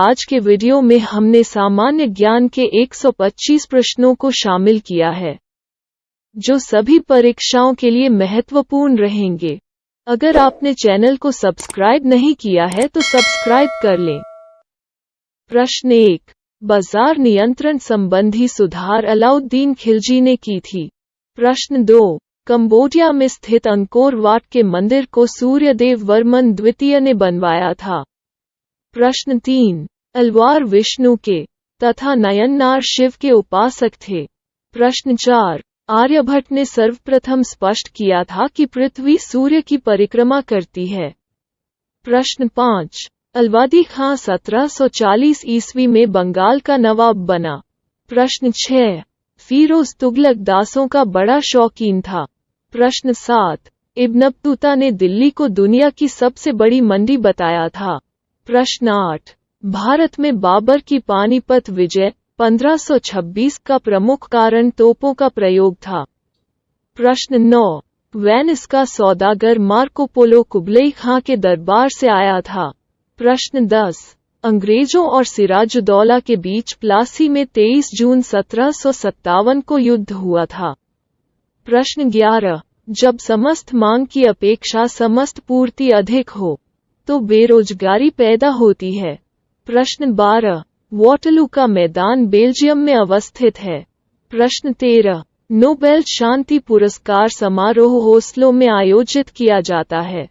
आज के वीडियो में हमने सामान्य ज्ञान के 125 प्रश्नों को शामिल किया है, जो सभी परीक्षाओं के लिए महत्वपूर्ण रहेंगे। अगर आपने चैनल को सब्सक्राइब नहीं किया है तो सब्सक्राइब कर लें। प्रश्न 1, बाजार नियंत्रण संबंधी सुधार अलाउद्दीन खिलजी ने की थी। प्रश्न 2, कंबोडिया में स्थित अंकोर वाट के मंदिर को सूर्यदेव वर्मन द्वितीय ने बनवाया था। प्रश्न 3, अलवार विष्णु के तथा नयननार शिव के उपासक थे। प्रश्न 4, आर्यभट्ट ने सर्वप्रथम स्पष्ट किया था कि पृथ्वी सूर्य की परिक्रमा करती है। प्रश्न 5, अलवादी खां 1740 ईस्वी में बंगाल का नवाब बना। प्रश्न 6, फिरोज तुगलक दासों का बड़ा शौकीन था। प्रश्न 7, इब्न बतूता ने दिल्ली को दुनिया की सबसे बड़ी मंडी बताया था। प्रश्न 8, भारत में बाबर की पानीपत विजय 1526 का प्रमुख कारण तोपों का प्रयोग था। प्रश्न 9, वेनिस का सौदागर मार्को पोलो कुबलई खां के दरबार से आया था। प्रश्न 10, अंग्रेजों और सिराजुद्दौला के बीच प्लासी में 23 जून 1757 को युद्ध हुआ था। प्रश्न 11, जब समस्त मांग की अपेक्षा समस्त पूर्ति अधिक हो तो बेरोजगारी पैदा होती है। प्रश्न 12, वॉटरलू का मैदान बेल्जियम में अवस्थित है। प्रश्न 13, नोबेल शांति पुरस्कार समारोह ओस्लो में आयोजित किया जाता है।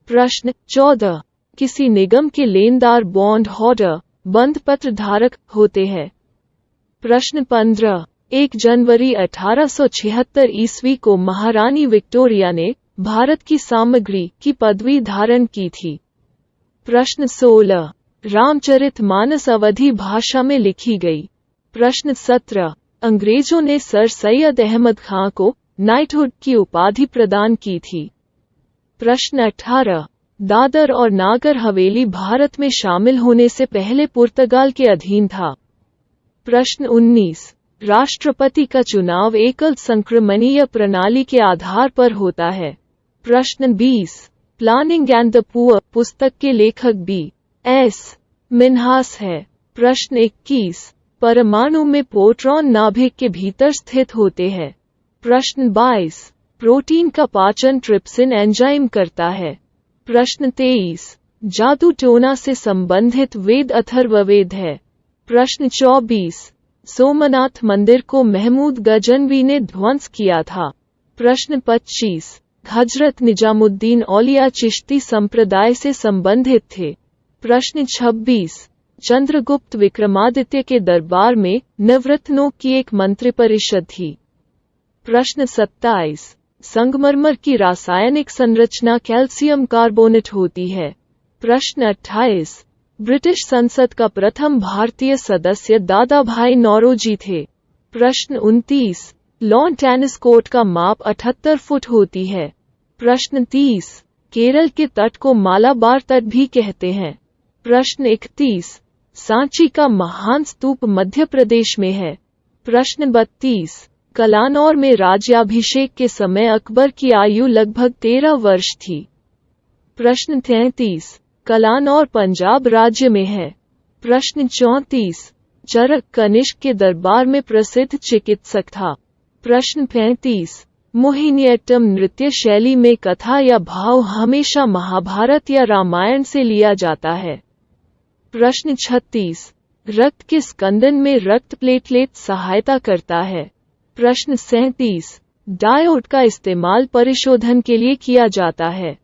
प्रश्न 14, किसी निगम के लेनदार बॉन्ड होल्डर बंध पत्र धारक होते हैं। प्रश्न 15, 1 जनवरी 1876 ईस्वी को महारानी विक्टोरिया ने भारत की सामग्री की पदवी धारण की थी। प्रश्न 16, रामचरितमानस अवधी भाषा में लिखी गई। प्रश्न 17, अंग्रेजों ने सर सैयद अहमद खां को नाइटहुड की उपाधि प्रदान की थी। प्रश्न 18, दादर और नागर हवेली भारत में शामिल होने से पहले पुर्तगाल के अधीन था। प्रश्न 19, राष्ट्रपति का चुनाव एकल संक्रमणीय प्रणाली के आधार पर होता है। प्रश्न 20, प्लानिंग एंड द पुअर पुस्तक के लेखक B.S. मिन्हास है। प्रश्न 21, परमाणु में प्रोटॉन नाभिक के भीतर स्थित होते हैं। प्रश्न 22, प्रोटीन का पाचन ट्रिप्सिन एंजाइम करता है। प्रश्न 23, जादू टोना से संबंधित वेद अथर्ववेद है। प्रश्न 24, सोमनाथ मंदिर को महमूद गजनवी ने ध्वंस किया था। प्रश्न 25, हजरत निजामुद्दीन औलिया चिश्ती संप्रदाय से संबंधित थे। प्रश्न 26, चंद्रगुप्त विक्रमादित्य के दरबार में नवरत्नों की एक मंत्रिपरिषद थी। प्रश्न 27, संगमरमर की रासायनिक संरचना कैल्शियम कार्बोनेट होती है। प्रश्न 28, ब्रिटिश संसद का प्रथम भारतीय सदस्य दादा भाई नौरोजी थे। प्रश्न 29, लॉन टेनिस कोर्ट का माप 78 फुट होती है। प्रश्न 30, केरल के तट को मालाबार तट भी कहते हैं। प्रश्न 31, सांची का महान स्तूप मध्य प्रदेश में है। प्रश्न 32, कलानौर में राज्याभिषेक के समय अकबर की आयु लगभग 13 वर्ष थी। प्रश्न 33, कलानौर पंजाब राज्य में है। प्रश्न 34, चरक कनिष्क के दरबार में प्रसिद्ध चिकित्सक था। प्रश्न 35, मोहिनीअट्टम नृत्य शैली में कथा या भाव हमेशा महाभारत या रामायण से लिया जाता है। प्रश्न 36, रक्त के स्कंदन में रक्त प्लेटलेट सहायता करता है। प्रश्न 37, डायोड का इस्तेमाल परिशोधन के लिए किया जाता है।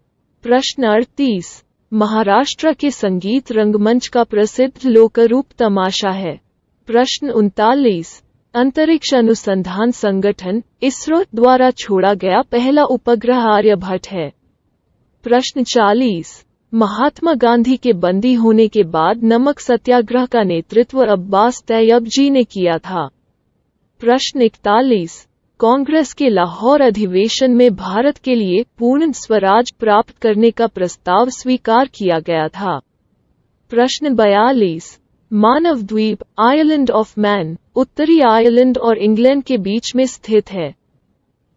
प्रश्न 38, महाराष्ट्र के संगीत रंगमंच का प्रसिद्ध लोकरूप तमाशा है। प्रश्न 39, अंतरिक्ष अनुसंधान संगठन इसरो द्वारा छोड़ा गया पहला उपग्रह आर्यभट्ट है। प्रश्न 40, महात्मा गांधी के बंदी होने के बाद नमक सत्याग्रह का नेतृत्व अब्बास तैयब जी ने किया था। प्रश्न 41, कांग्रेस के लाहौर अधिवेशन में भारत के लिए पूर्ण स्वराज प्राप्त करने का प्रस्ताव स्वीकार किया गया था। प्रश्न 42, मानव द्वीप आइलैंड ऑफ मैन उत्तरी आयरलैंड और इंग्लैंड के बीच में स्थित है।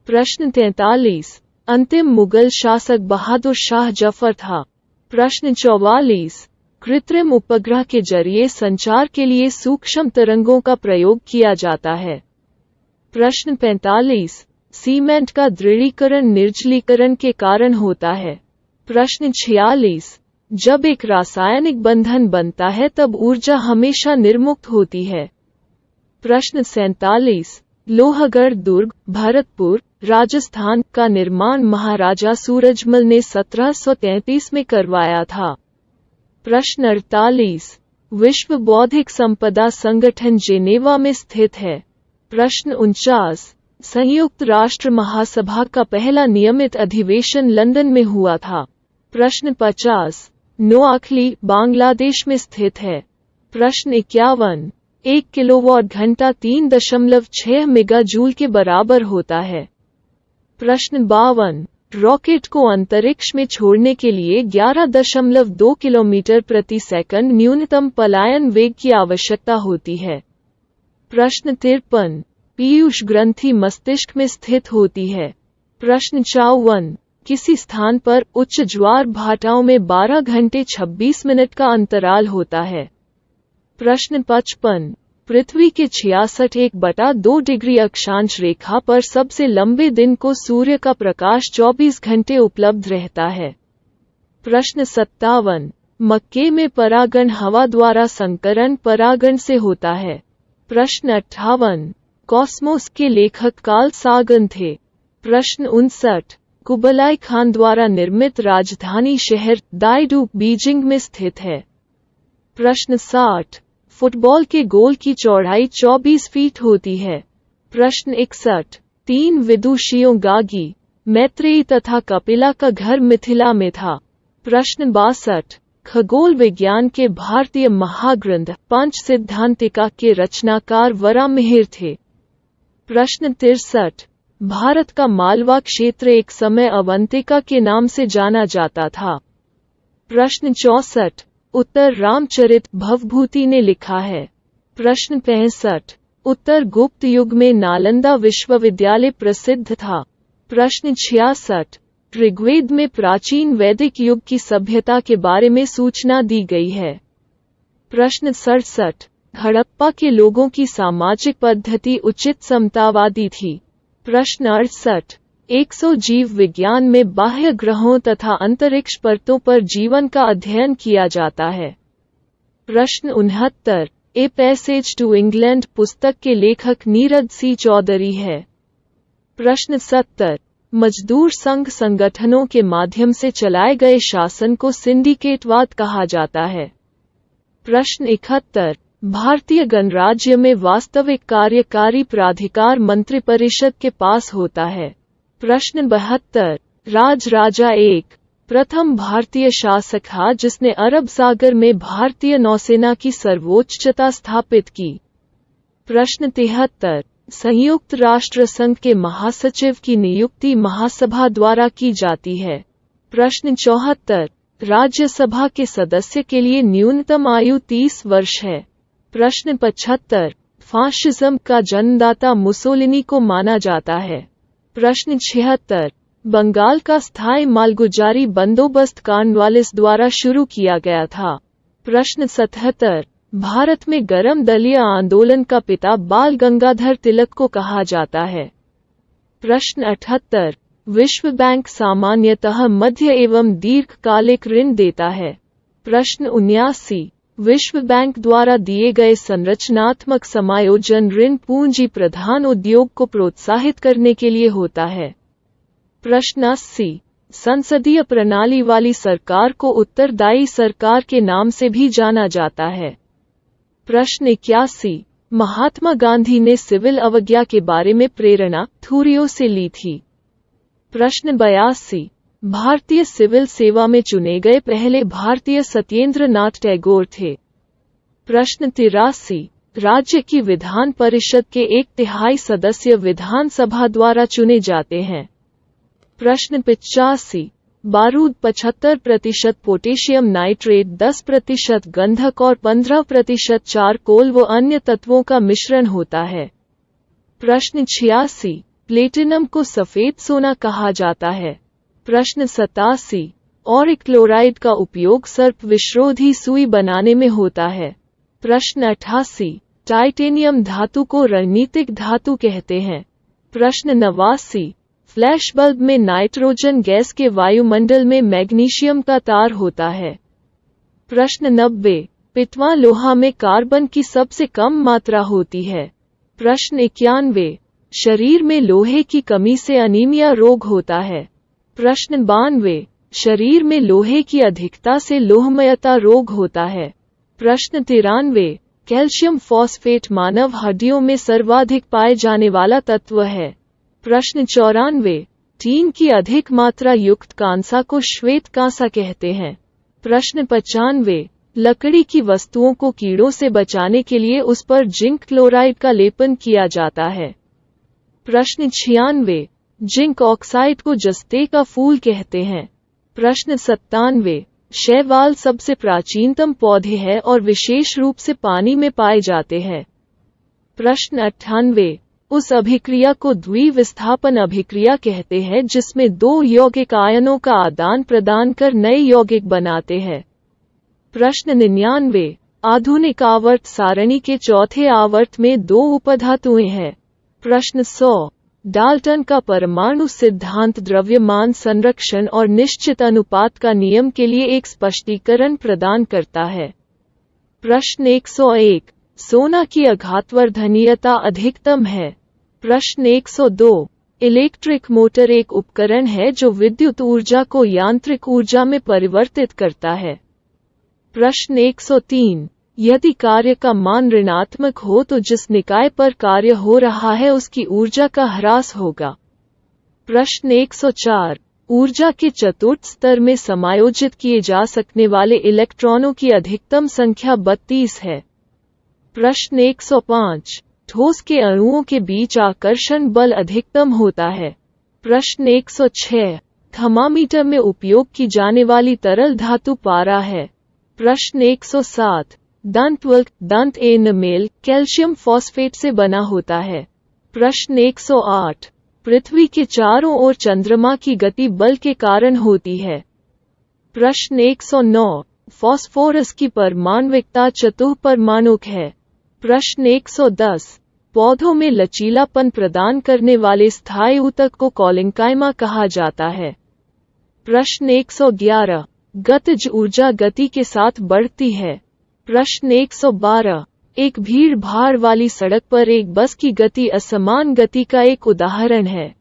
प्रश्न 43, अंतिम मुगल शासक बहादुर शाह जफर था। प्रश्न 44, कृत्रिम उपग्रह के जरिए संचार के लिए सूक्ष्म तरंगों का प्रयोग किया जाता है। प्रश्न 45। सीमेंट का दृढ़ीकरण निर्जलीकरण के कारण होता है। प्रश्न 46। जब एक रासायनिक बंधन बनता है तब ऊर्जा हमेशा निर्मुक्त होती है। प्रश्न 47। लोहगढ़ दुर्ग, भरतपुर, राजस्थान का निर्माण महाराजा सूरजमल ने 1733 में करवाया था। प्रश्न 48। विश्व बौद्धिक संपदा संगठन जेनेवा में स्थित है। प्रश्न 49। संयुक्त राष्ट्र महासभा का पहला नियमित अधिवेशन लंदन में हुआ था। प्रश्न 50। नोआखली बांग्लादेश में स्थित है। प्रश्न 51। 1 किलोवाट घंटा 3.6 मेगाजूल के बराबर होता है। प्रश्न 52। रॉकेट को अंतरिक्ष में छोड़ने के लिए 11.2 किलोमीटर प्रति सेकंड न्यूनतम पलायन वेग की आवश्यकता होती है। प्रश्न 53। पीयूष ग्रंथि मस्तिष्क में स्थित होती है। प्रश्न 54। किसी स्थान पर उच्च ज्वार भाटाओं में 12 घंटे 26 मिनट का अंतराल होता है। प्रश्न 55। पृथ्वी के 66.2 डिग्री अक्षांश रेखा पर सबसे लंबे दिन को सूर्य का प्रकाश 24 घंटे उपलब्ध रहता है। प्रश्न 57। मक्के में परागण हवा द्वारा संकरण परागण से होता है। प्रश्न 58। कॉस्मोस के लेखक कार्ल सागन थे। प्रश्न 59। कुबलाई खान द्वारा निर्मित राजधानी शहर दाइडू बीजिंग में स्थित है। प्रश्न 60। फुटबॉल के गोल की चौड़ाई 24 फीट होती है। प्रश्न 61। 3 विदुषियों गागी, मैत्रेयी तथा कपिला का घर मिथिला में था। प्रश्न 62। खगोल विज्ञान के भारतीय महाग्रंथ पंच सिद्धांतिका के रचनाकार वराहमिहिर थे। प्रश्न 63। भारत का मालवा क्षेत्र एक समय अवंतिका के नाम से जाना जाता था। प्रश्न 64। उत्तर रामचरित भवभूति ने लिखा है। प्रश्न 65। उत्तर गुप्त युग में नालंदा विश्वविद्यालय प्रसिद्ध था। प्रश्न 66। ऋग्वेद में प्राचीन वैदिक युग की सभ्यता के बारे में सूचना दी गई है। प्रश्न 67। हड़प्पा के लोगों की सामाजिक पद्धति उचित समतावादी थी। प्रश्न 68। 100 जीव विज्ञान में बाह्य ग्रहों तथा अंतरिक्ष परतों पर जीवन का अध्ययन किया जाता है। प्रश्न 69। ए पैसेज टू इंग्लैंड पुस्तक के लेखक नीरज सी चौधरी है। प्रश्न 70। मजदूर संघ संगठनों के माध्यम से चलाए गए शासन को सिंडिकेटवाद कहा जाता है। प्रश्न 71। भारतीय गणराज्य में वास्तविक कार्यकारी प्राधिकार मंत्रिपरिषद के पास होता है। प्रश्न 72। राजा एक प्रथम भारतीय शासक था जिसने अरब सागर में भारतीय नौसेना की सर्वोच्चता स्थापित की। प्रश्न 73। संयुक्त राष्ट्र संघ के महासचिव की नियुक्ति महासभा द्वारा की जाती है। प्रश्न 74। राज्यसभा के सदस्य के लिए न्यूनतम आयु 30 वर्ष है। प्रश्न 75। फाशिज्म का जन्मदाता मुसोलिनी को माना जाता है। प्रश्न 76। बंगाल का स्थायी मालगुजारी बंदोबस्त कॉर्नवालिस द्वारा शुरू किया गया था। प्रश्न 77। भारत में गरम दलीय आंदोलन का पिता बाल गंगाधर तिलक को कहा जाता है। प्रश्न 78। विश्व बैंक सामान्यतः मध्य एवं दीर्घकालिक ऋण देता है। प्रश्न 79। विश्व बैंक द्वारा दिए गए संरचनात्मक समायोजन ऋण पूंजी प्रधान उद्योग को प्रोत्साहित करने के लिए होता है। प्रश्न 80। संसदीय प्रणाली वाली सरकार को उत्तरदायी सरकार के नाम से भी जाना जाता है। प्रश्न 81। महात्मा गांधी ने सिविल अवज्ञा के बारे में प्रेरणा थूरियो से ली थी। प्रश्न 82। भारतीय सिविल सेवा में चुने गए पहले भारतीय सत्येंद्र नाथ टैगोर थे। प्रश्न 83। राज्य की विधान परिषद के 1/3 सदस्य विधानसभा द्वारा चुने जाते हैं। प्रश्न 85। बारूद 75% पोटेशियम नाइट्रेट, 10% गंधक और 15% चारकोल व अन्य तत्वों का मिश्रण होता है। प्रश्न 86। प्लेटिनम को सफेद सोना कहा जाता है। प्रश्न 87। ऑरिक क्लोराइड का उपयोग सर्प विषरोधी सुई बनाने में होता है। प्रश्न 88। टाइटेनियम धातु को रणनीतिक धातु कहते हैं। प्रश्न 89। फ्लैश बल्ब में नाइट्रोजन गैस के वायुमंडल में मैग्नीशियम का तार होता है। प्रश्न 90। पिटवा लोहा में कार्बन की सबसे कम मात्रा होती है। प्रश्न 91। शरीर में लोहे की कमी से अनीमिया रोग होता है। प्रश्न 92। शरीर में लोहे की अधिकता से लोहमयता रोग होता है। प्रश्न 93। कैल्शियम फॉस्फेट मानव हड्डियों में सर्वाधिक पाए जाने वाला तत्व है। प्रश्न 94। टीन की अधिक मात्रा युक्त कांसा को श्वेत कांसा कहते हैं। प्रश्न 95। लकड़ी की वस्तुओं को कीड़ों से बचाने के लिए उस पर जिंक क्लोराइड का लेपन किया जाता है। प्रश्न 96। जिंक ऑक्साइड को जस्ते का फूल कहते हैं। प्रश्न 97। शैवाल सबसे प्राचीनतम पौधे हैं और विशेष रूप से पानी में पाए जाते हैं। प्रश्न 98। उस अभिक्रिया को द्विविस्थापन अभिक्रिया कहते हैं जिसमें दो यौगिक आयनों का आदान प्रदान कर नए यौगिक बनाते हैं। प्रश्न 99। आधुनिक आवर्त सारणी के चौथे आवर्त में दो उपधातुएं हैं। प्रश्न 100। डाल्टन का परमाणु सिद्धांत द्रव्यमान संरक्षण और निश्चित अनुपात का नियम के लिए एक स्पष्टीकरण प्रदान करता है। प्रश्न 101। सोना की आघातवर्धनीयता अधिकतम है। प्रश्न 102। इलेक्ट्रिक मोटर एक उपकरण है जो विद्युत ऊर्जा को यांत्रिक ऊर्जा में परिवर्तित करता है। प्रश्न 103। यदि कार्य का मान ऋणात्मक हो तो जिस निकाय पर कार्य हो रहा है उसकी ऊर्जा का ह्रास होगा। प्रश्न 104। ऊर्जा के चतुर्थ स्तर में समायोजित किए जा सकने वाले इलेक्ट्रॉनों की अधिकतम संख्या 32 है। प्रश्न 105। ठोस के अणुओं के बीच आकर्षण बल अधिकतम होता है। प्रश्न 106। थर्मामीटर में उपयोग की जाने वाली तरल धातु पारा है। प्रश्न 107। दंत एनामेल कैल्शियम फॉस्फेट से बना होता है। प्रश्न 108। पृथ्वी के चारों ओर चंद्रमा की गति बल के कारण होती है। प्रश्न 109। फॉस्फोरस की परमाण्विकता चतुःपरमाणुक है। प्रश्न 110। पौधों में लचीलापन प्रदान करने वाले स्थायी ऊतक को कॉलिंकाइमा कहा जाता है। प्रश्न 111। गतिज ऊर्जा गति के साथ बढ़ती है। प्रश्न 112। एक भीड़ भाड़ वाली सड़क पर एक बस की गति असमान गति का एक उदाहरण है।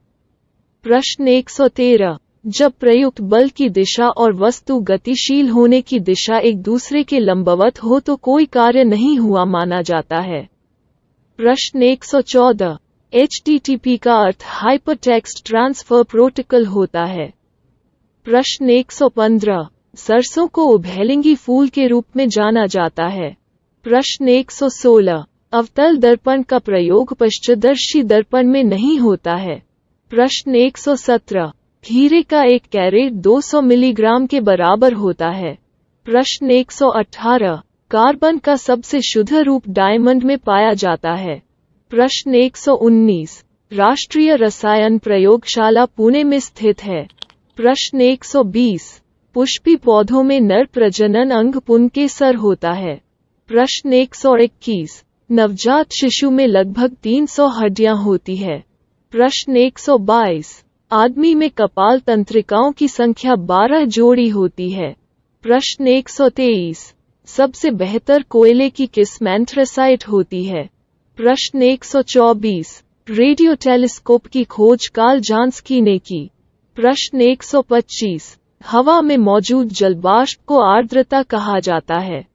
प्रश्न 113। जब प्रयुक्त बल की दिशा और वस्तु गतिशील होने की दिशा एक दूसरे के लंबवत हो तो कोई कार्य नहीं हुआ माना जाता है। प्रश्न 114। HTTP का अर्थ हाइपरटेक्स्ट ट्रांसफर प्रोटोकॉल होता है। प्रश्न 115। सरसों को उभयलिंगी फूल के रूप में जाना जाता है। प्रश्न 116। अवतल दर्पण का प्रयोग पश्चदर्शी दर्पण में नहीं होता है। प्रश्न 117। हीरे का एक कैरेट 200 मिलीग्राम के बराबर होता है। प्रश्न 118। कार्बन का सबसे शुद्ध रूप डायमंड में पाया जाता है। प्रश्न 119। राष्ट्रीय रसायन प्रयोगशाला पुणे में स्थित है। प्रश्न 120। पुष्पी पौधों में नर प्रजनन अंग पुंकेसर होता है। प्रश्न 121। नवजात शिशु में लगभग 300 हड्डियां होती है। प्रश्न 122। आदमी में कपाल तंत्रिकाओं की संख्या 12 जोड़ी होती है। प्रश्न 123। सबसे बेहतर कोयले की किस्म एंथ्रेसाइट होती है। प्रश्न 124। रेडियो टेलीस्कोप की खोज कार्ल जांस्की ने की। प्रश्न 125। हवा में मौजूद जलवाष्प को आर्द्रता कहा जाता है।